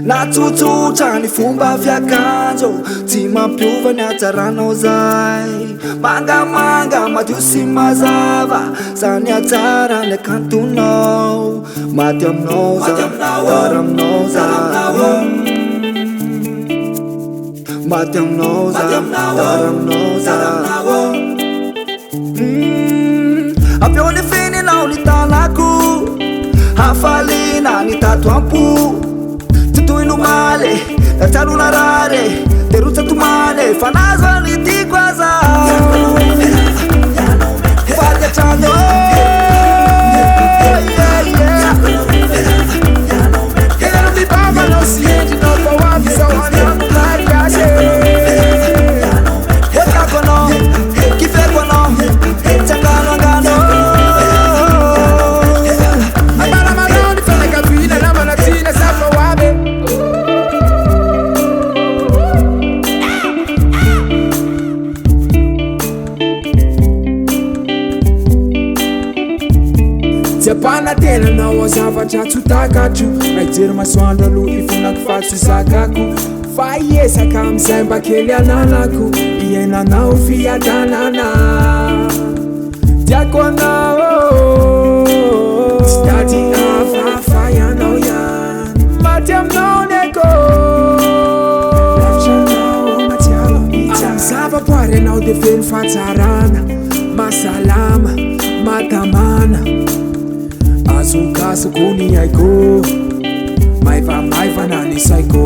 Natsotsotsa ny fomba fiakanjo tsy mampiova ny hatsaranao zay mangamanga madio sy mazava zany hatsara ny akantonao maty aminao za dara aminao za maty aminao za dara aminao za aveo ny fininao ny tanako hafalina ny tatoampo male tatsalona rare terutsatumale fanazani tikwaza fatyachano kenelumibamano siedinopawafisawanamukariase wetakono kifekono changanongano abalamanoni fanekapina namanatina sapawabe Japana tena nao azavatra tsotakatro raijery masoandro aloha ifonako fatsozakako fa iesaka amizay mba kely ananako iainanao fiadanana diako anao tsy tady afafa ianao ihany maty aminao neko lavitranao matsialo amy zavaboary anao de velo fahatsarana masalama matamana azokasako ny aiko maivamaivana ny saiko